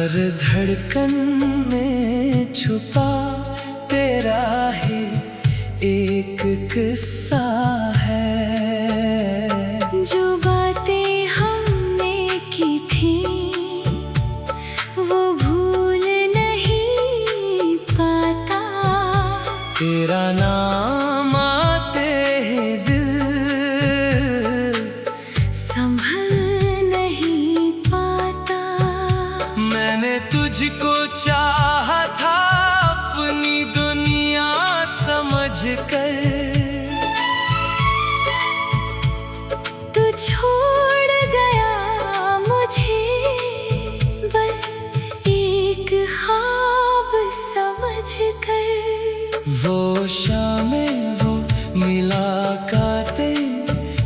हर धड़कन में छुपा तेरा ही एक किस्सा है। जो बातें हमने की थी वो भूल नहीं पाता। तेरा नाम आते ही दिल संभल नहीं पाता। मैंने तुझको चाहा था अपनी दुनिया समझ कर, तू छोड़ गया मुझे बस एक ख्वाब समझ कर। वो शामें वो मुलाकातें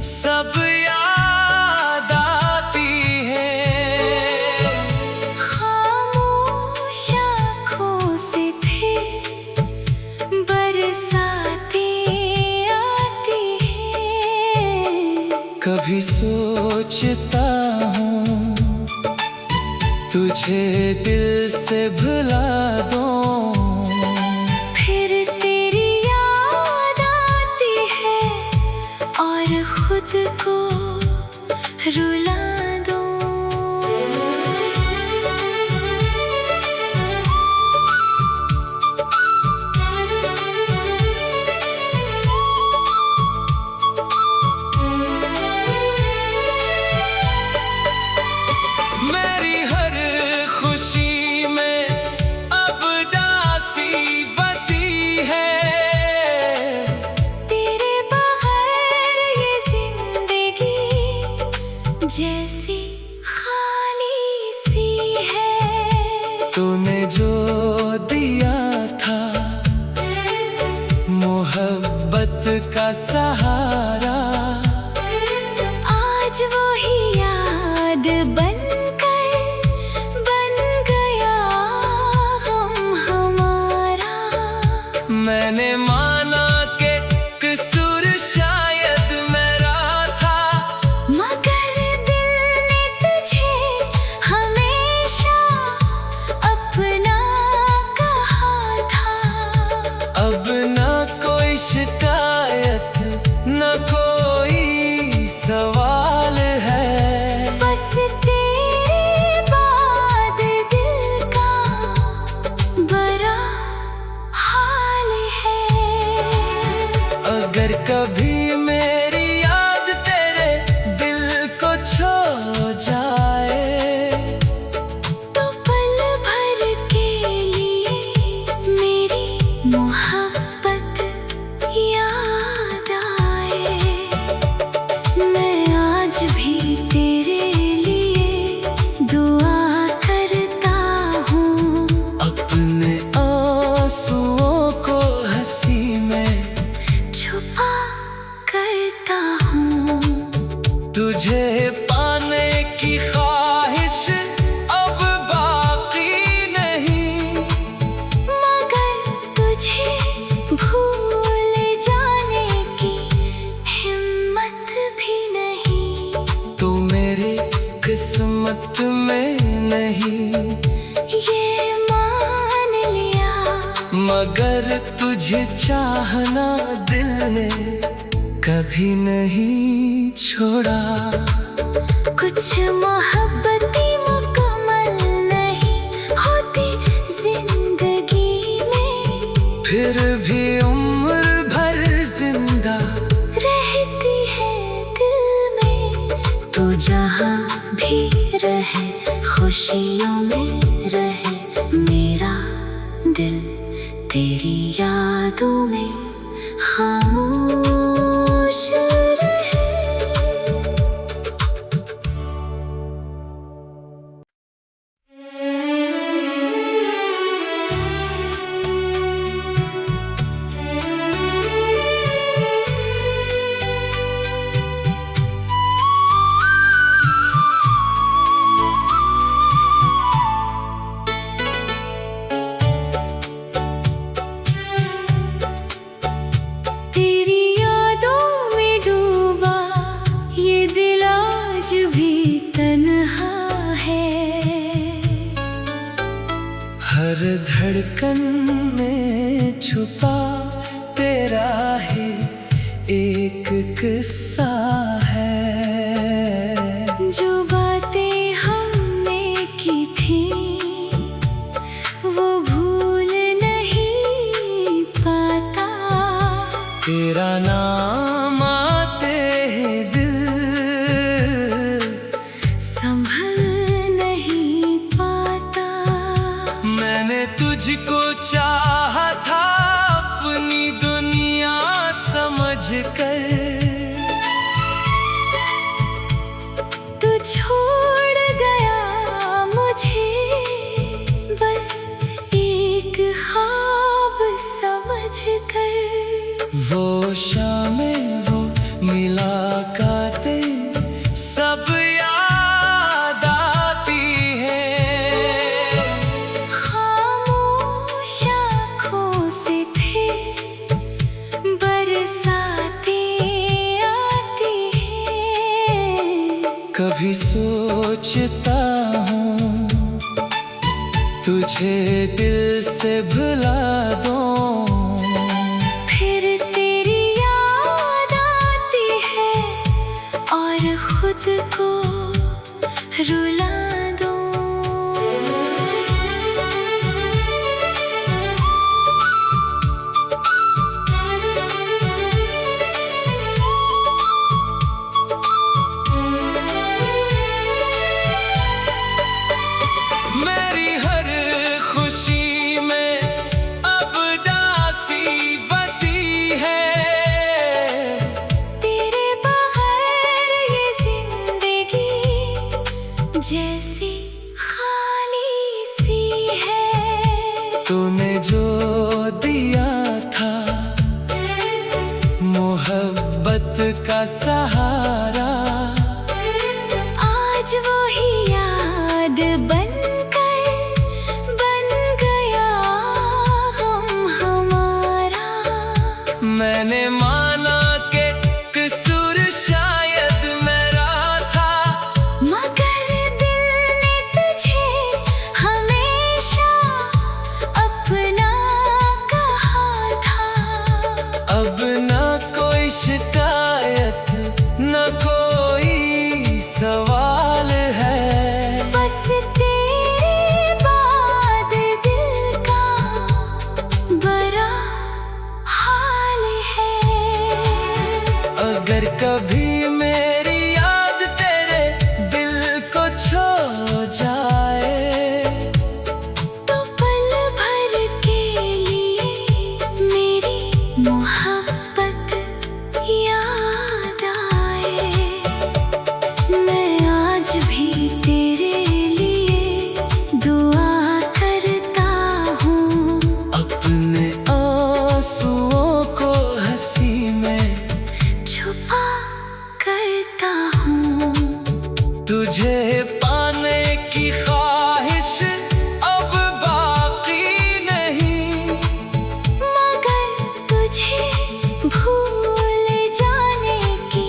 सब याद आती है। खामोश आँखों से थे बरसातें आती हैं। कभी सोचता हूँ तुझे दिल से भुला दूं, फिर तेरी याद आती है और खुद को रुला दूं। मेरी हर खुशी में अब दासी बसी है। तेरे बगैर ये जिंदगी जैसी खाली सी है। तूने जो दिया था मोहब्बत का सहारा, आज वही याद बन गया हम हमारा। मैंने माना कि कसूर शायद मेरा था, मगर दिल ने तुझे हमेशा अपना कहा था। अब ना कोई शिकायत न कोई सवाल है। बस तेरे बाद दिल का बड़ा हाल है। अगर कभी मेरी याद तेरे दिल को छू जाए, तो पल भर के लिए मेरी मोहब्बत याद आए। मैं आज भी तेरे लिए दुआ करता हूँ। अपने आंसुओं को हंसी में छुपा करता हूँ। तुझे पाने की ख्वाहिश अब बाकी नहीं, मगर तुझे भूल जाने की हिम्मत भी नहीं। तू मेरी किस्मत में नहीं ये मान लिया, मगर तुझे चाहना दिल ने कभी नहीं छोड़ा। कुछ मोहब्बतें मुकम्मल नहीं होती जिंदगी में, फिर भी उम्र भर जिंदा रहती है दिल में। तू जहाँ भी रहे खुशियों में रहे, मेरा दिल तेरी यादों में खामोश रहे। धड़कन में छुपा तेरा ही एक किस्सा है। जो बातें हमने की थी वो भूल नहीं पाता। तेरा नाम आते ही दिल संभल नहीं पाता। मैंने तुझको चाहा था अपनी दुनिया समझ कर, तू छोड़ गया मुझे बस एक ख्वाब समझ कर। वो शामें वो मुलाकातें सब याद आती है। खामोश आँखों से फिर बरसातें आती हैं। कभी सोचता हूँ तुझे दिल से भुला दूं, फिर तेरी याद आती है और खुद को रुला दूं। मेरी हर खुशी में अब दासी बसी है। तेरे बगैर ये जिंदगी जैसी खाली सी है। तूने जो दिया था मोहब्बत का सहारा, आज वो ही याद बन गया हम हमारा। मैंने माना के कसूर शायद मेरा था, मगर दिल ने तुझे हमेशा अपना कहा था। अब ना कोई शिकायत न कोई सवाल है। बस तेरे बाद दिल का बड़ा हाल है। अगर कभी मेरी याद तेरे दिल को छू जाए, तो पल भर के लिए मेरी मोहब्बत याद आए। मैं आज भी तेरे लिए दुआ करता हूँ। अपने आंसुओं को हंसी में छुपा करता हूँ। तुझे पाने की ख्वाहिश अब बाकी नहीं, मगर तुझे भूल जाने की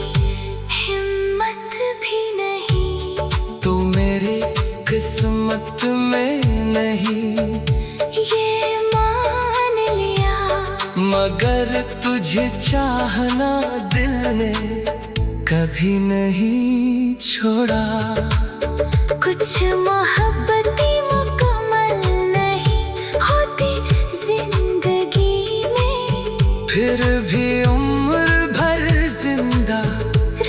हिम्मत भी नहीं। तू मेरी किस्मत में नहीं ये मान लिया, मगर तुझे चाहना दिल ने कभी नहीं छोड़ा। कुछ मोहब्बतें मुकम्मल नहीं होती जिंदगी में, फिर भी उम्र भर जिंदा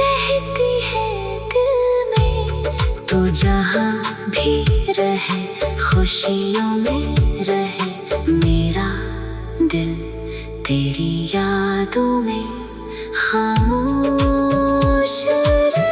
रहती है दिल में। तू जहाँ भी रहे खुशियों में रहे, मेरा दिल तेरी यादों में खामोश रहे।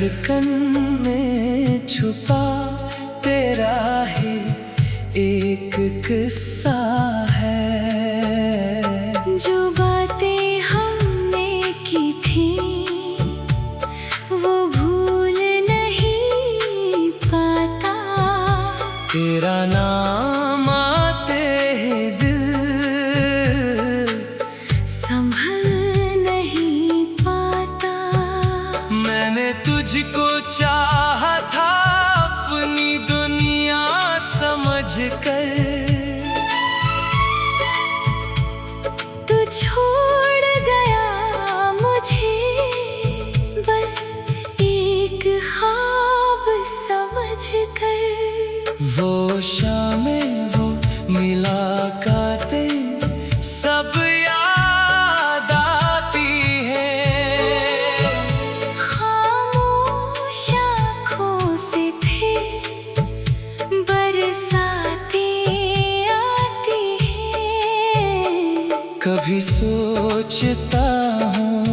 धड़कन में छुपा तेरा ही एक किस्सा है। जो बातें हमने की थी वो भूल नहीं पाता। तेरा नाम आते ही दिल संभल नहीं पाता। मैंने तुझको चाहा था अपनी दुनिया समझ कर, तू छोड़ गया मुझे बस एक ख्वाब समझ कर। वो शामें वो मुलाकातें सब याद आती है। खामोश आँखों से फिर बरसातें आती हैं। कभी सोचता हूँ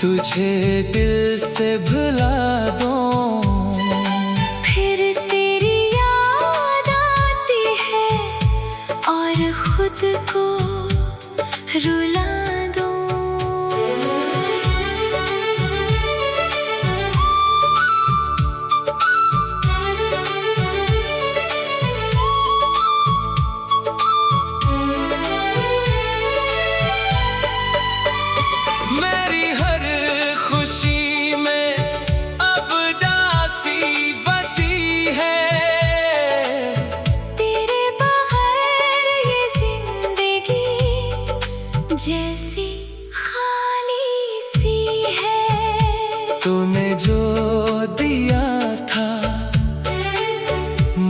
तुझे दिल से भुला दूं, फिर तेरी याद आती है और खुद को रुला दूं। मेरी हर खुशी में अब दासी बसी है। तेरे बगैर ये जिंदगी जैसी खाली सी है। तूने जो दिया था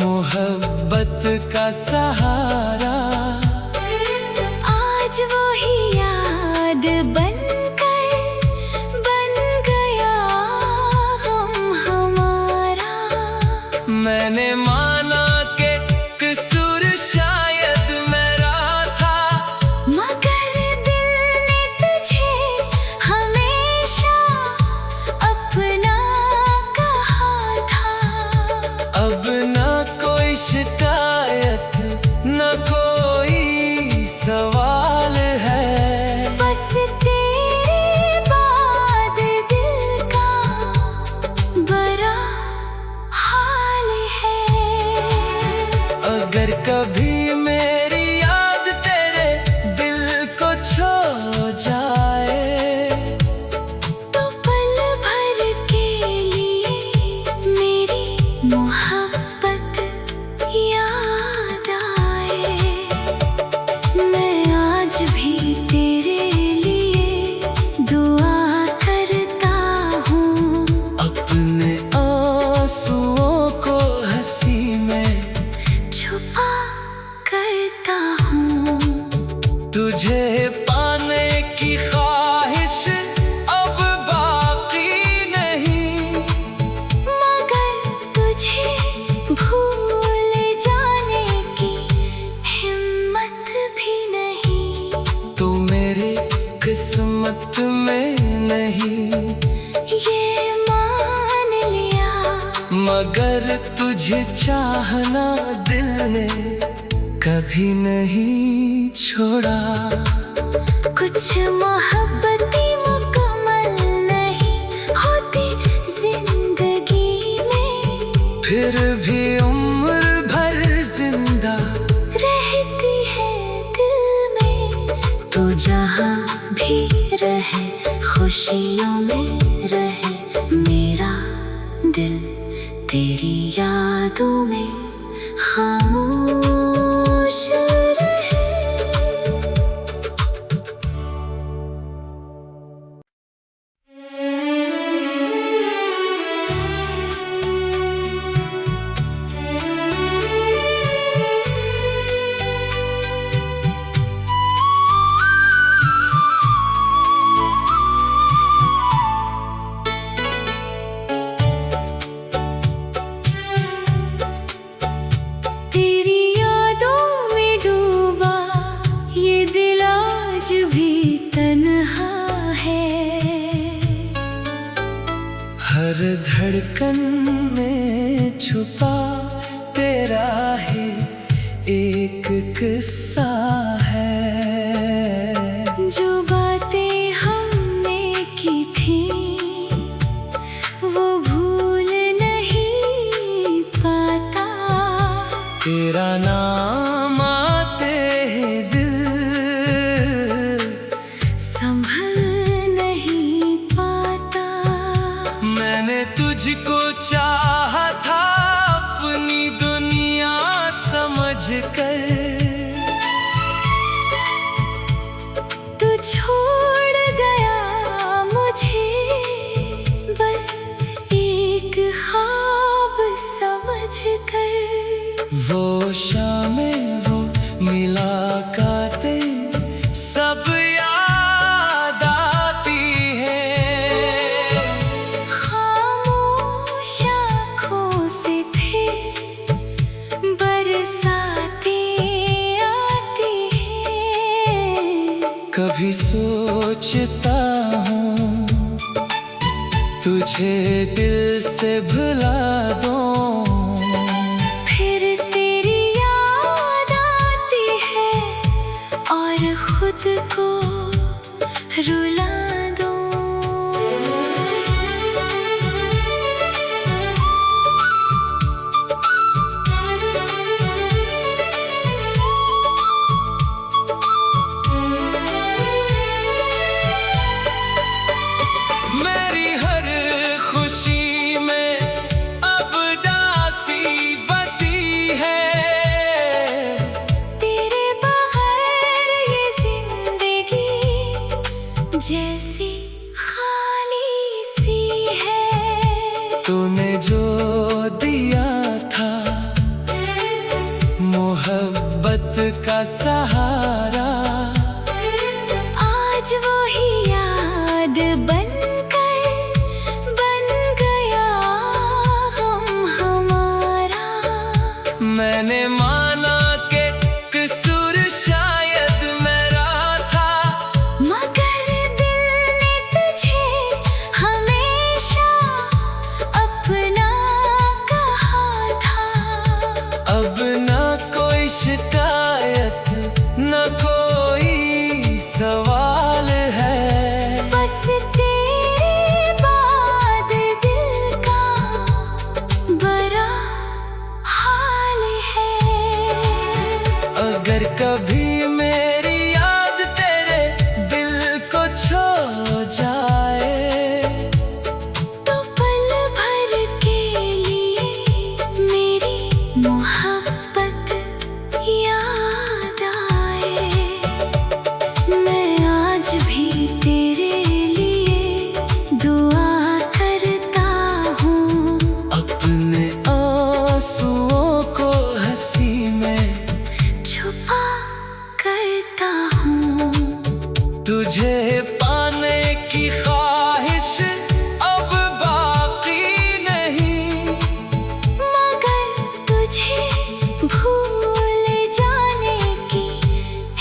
मोहब्बत का सहारा, आज वो ही याद बन गया हम हमारा। मैंने माना कि कसूर शायद मेरा था, मगर दिल ने तुझे हमेशा अपना कहा था। अब ना कोई शिकायत न कोई सवाल है। बस तेरे बाद दिल का बड़ा हाल है। अगर कभी मेरी याद तेरे दिल को छू जाए, तो पल भर के लिए मेरी मोहब्बत याद आए। मैं आज भी तेरे लिए दुआ करता हूँ। अपने आंसुओं को हंसी में छुपा करता हूँ। तुझे पाने की ख्वाहिश अब बाकी नहीं, मगर तुझे भूल जाने की हिम्मत भी नहीं। तू मेरे किस्मत में नहीं ये मान लिया, मगर तुझे चाहना दिल ने कभी नहीं छोड़ा। कुछ मोहब्बतें मुकम्मल नहीं होती जिंदगी में, फिर भी उम्र भर जिंदा रहती है दिल में। तू जहाँ भी रहे खुशियों में रहे, मेरा दिल तेरी यादों में खामोश रहे। धड़कन में छुपा तेरा ही एक किस्सा है। जो बातें हमने की थी वो भूल नहीं पाता। तेरा नाम आते ही दिल संभल नहीं पाता। मैंने तुझको चाहा था अपनी दुनिया समझ कर, तू छोड़ गया मुझे बस एक ख्वाब समझ कर। वो शामें वो मुलाकातें सब याद आती है। खामोश आँखों से फिर बरसातें आती हैं। कभी सोचता हूँ तुझे दिल से भुला दूं, फिर तेरी याद आती है और खुद को रुला दूं। मेरी हर खुशी में अब दासी बसी है। तेरे बगैर ये जिंदगी जैसी खाली सी है। तूने जो दिया था मोहब्बत का सहारा, आज वही याद बन गया गम हमारा। मैंने माना कि कसूर शायद मेरा था, मगर दिल ने तुझे हमेशा अपना कहा था। अब ना कोई शिकायत न कोई सवाल है। बस तेरे बाद दिल का बड़ा हाल है। अगर कभी मेरी याद तेरे दिल को छू जाए, तो पल भर के लिए मेरी मोहब्बत याद आए। मैं आज भी तेरे लिए दुआ करता हूँ। अपने आंसुओं को हंसी में छुपा करता हूँ। तुझे पाने की ख्वाहिश अब बाकी नहीं, मगर तुझे भूल जाने की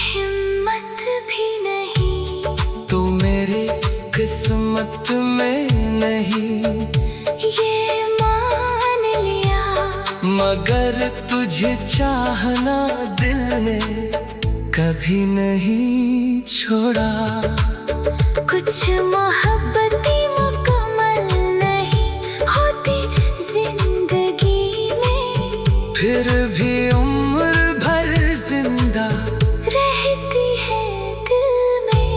हिम्मत भी नहीं। तू मेरी किस्मत में नहीं ये मान लिया, मगर तुझे चाहना दिल ने कभी नहीं छोड़ा। कुछ मोहब्बतें मुकम्मल नहीं होती जिंदगी में, फिर भी उम्र भर जिंदा रहती है दिल में।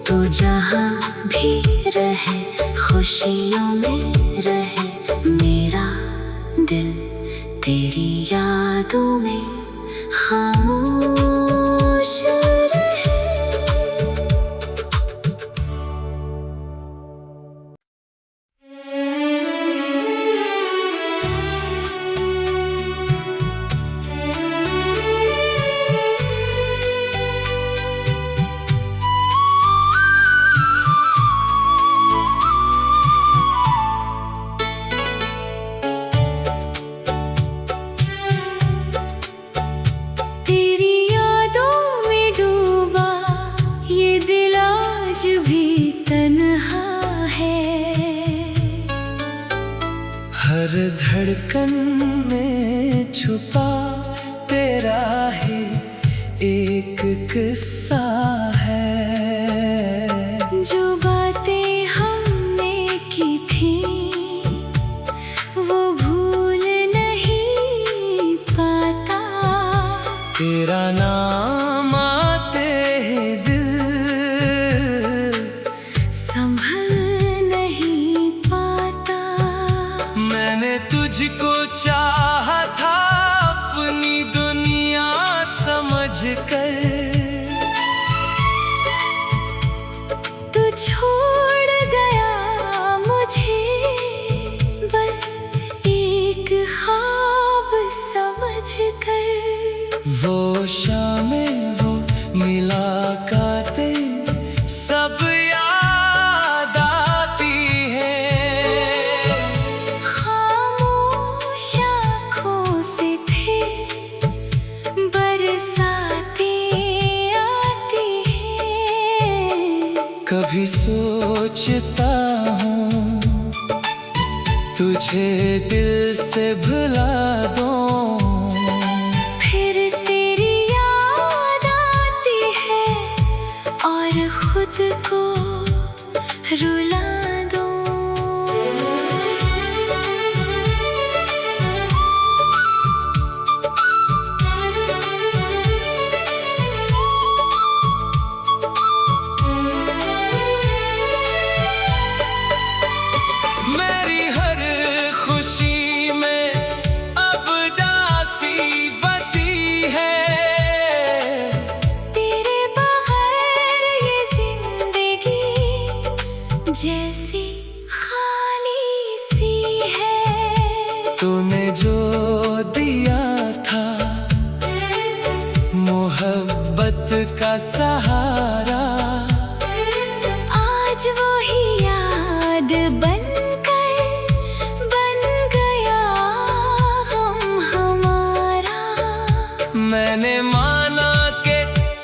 तू जहाँ भी रहे खुशियों में रहे, मेरा दिल तेरी यादों में खामोश रहे। हर धड़कन में छुपा तेरा ही एक किस्सा है। जो बातें हमने की थी वो भूल नहीं पाता। तेरा नाम आते ही दिल संभल नहीं पाता। मैंने तुझको चाहा था अपनी दुनिया समझ कर, तू छोड़ गया मुझे बस एक ख्वाब समझ कर। वो शामें वो मुलाकातें सब याद आती है। खामोश आँखों से थे बरसातें आती हैं। कभी सोचता हूँ तुझे दिल से भुला दूं, फिर तेरी याद आती है और खुद को रुला दूं। मेरी हर खुशी में अब दासी बसी है। तेरे बगैर ये जिंदगी जैसी खाली सी है। तूने जो दिया था मोहब्बत का सहारा, आज वही याद बनकर बन गया हम हमारा। मैंने माना कि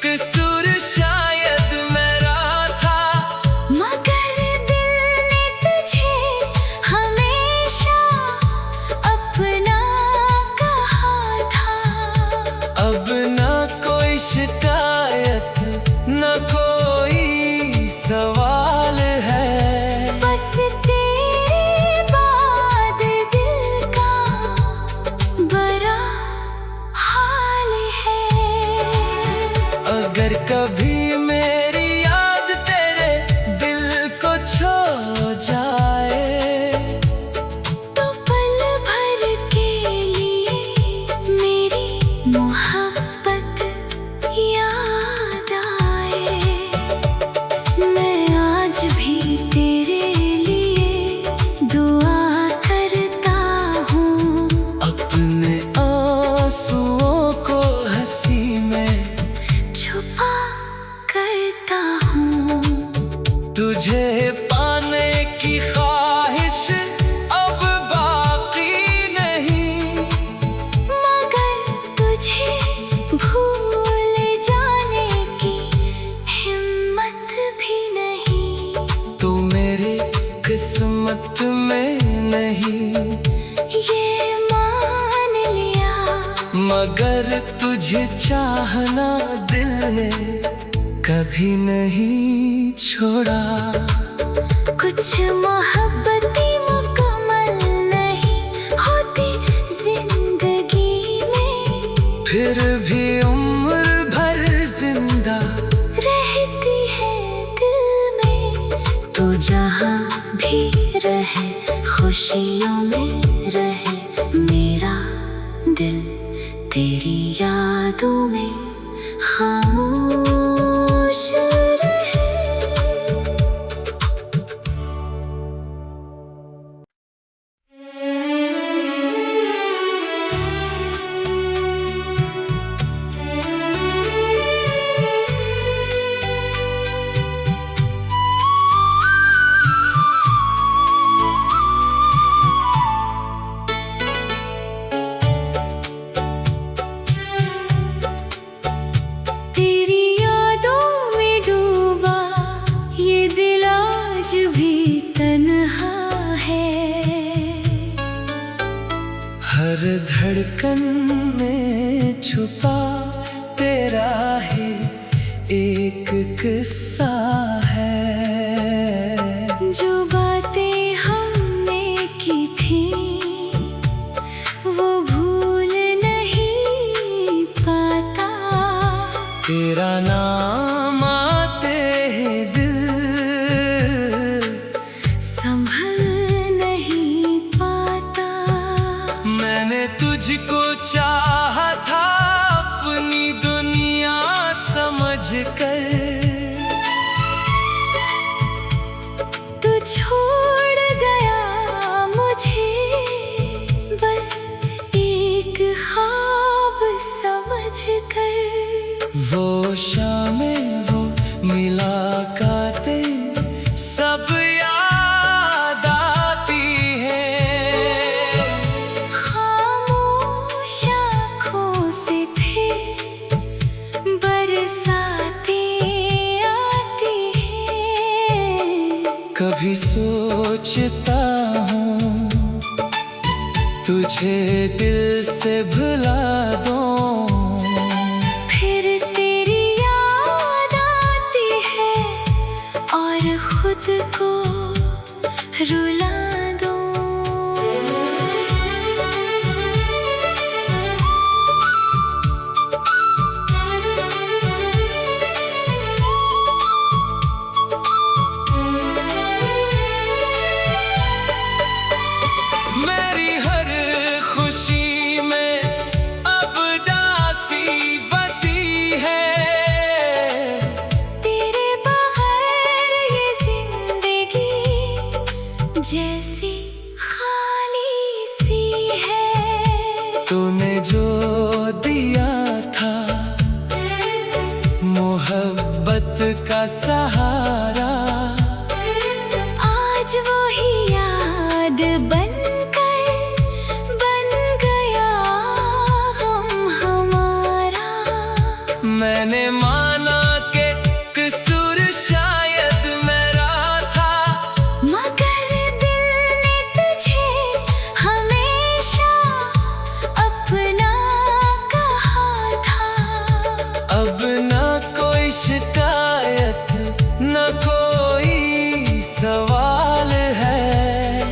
कसूर शायद मेरा था, मगर दिल ने तुझे हमेशा अपना कहा था। अब ना कोई शिकायत न कोई सवाल है। बस तेरे बाद दिल का बड़ा हाल है। अगर कभी मेरी याद तेरे दिल को छू जाए, तो पल भर के लिए मेरी मोहब्बत याद आए। मैं आज भी तेरे लिए दुआ करता हूँ। अपने आंसुओं को हंसी में छुपा करता हूँ। तुझे पाने की ख्वाहिश अब बाकी नहीं, मगर तुझे भूल जाने की हिम्मत भी नहीं। तू मेरी किस्मत में नहीं ये मान लिया, मगर तुझे चाहना दिल ने कभी नहीं छोड़ा। कुछ मोहब्बतें मुकम्मल नहीं होती जिंदगी में, फिर भी उम्र भर जिंदा रहती है दिल में। तू जहाँ भी रहे खुशियों में रहे, मेरा दिल तेरी यादों में खामोश रहे। धड़कन में छुपा तेरा है एक किस्सा है। जो बातें हमने की थी वो भूल नहीं पाता। तेरा नाम आते ही दिल संभल नहीं पाता। मैंने तुझको चाहा था अपनी दुनिया समझकर, तू छोड़ गया मुझे बस एक ख्वाब समझकर। वो शामें वो मुलाकातें सब याद आती है। खामोश आँखों से फिर बरसातें आती हैं। कभी सोचता हूँ तुझे दिल से भुला दूं, फिर तेरी याद आती है और खुद को रुला दूं। मेरी हर खुशी में अब दासी बसी है। तेरे बगैर ये जिंदगी जैसी खाली सी है। तूने जो दिया था मोहब्बत का सहारा, आज वही याद बनकर बन गया गम हमारा। मैंने माना कि कसूर शायद मेरा था, मगर दिल ने तुझे हमेशा अपना कहा था। अब ना कोई शिकायत न कोई सवाल है।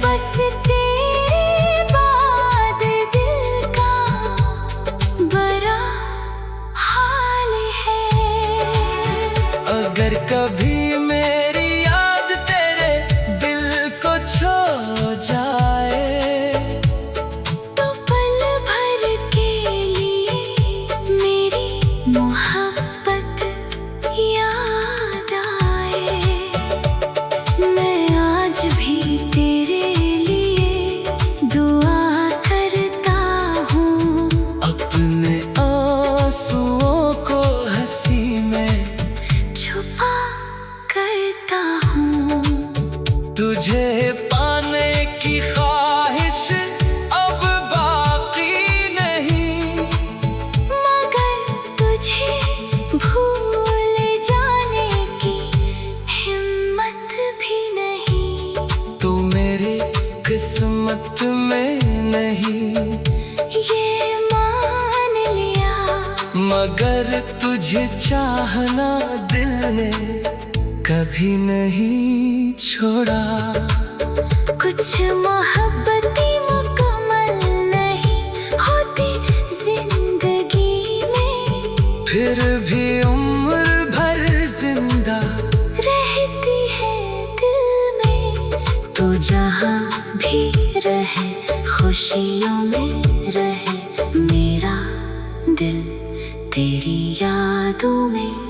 बस तेरे बाद दिल का बड़ा हाल है। अगर कभी मेरी याद तेरे दिल को छू जाए, तो पल भर के लिए मेरी मोहब्बत याद आए। मैं आज भी तेरे लिए दुआ करता हूँ। अपने आंसुओं को हंसी में छुपा करता हूँ। तुझे पाने की ख्वाहिश अब बाकी नहीं, मगर तुझे भूल जाने की हिम्मत भी नहीं। तू मेरी किस्मत में नहीं ये मान लिया, मगर तुझे चाहना दिल ने कभी नहीं छोड़ा। कुछ मोहब्बतें मुकम्मल नहीं होती जिंदगी में, फिर भी उम्र भर जिंदा रहती है दिल में। तू जहाँ भी रहे खुशियों में रहे, मेरा दिल तेरी यादों में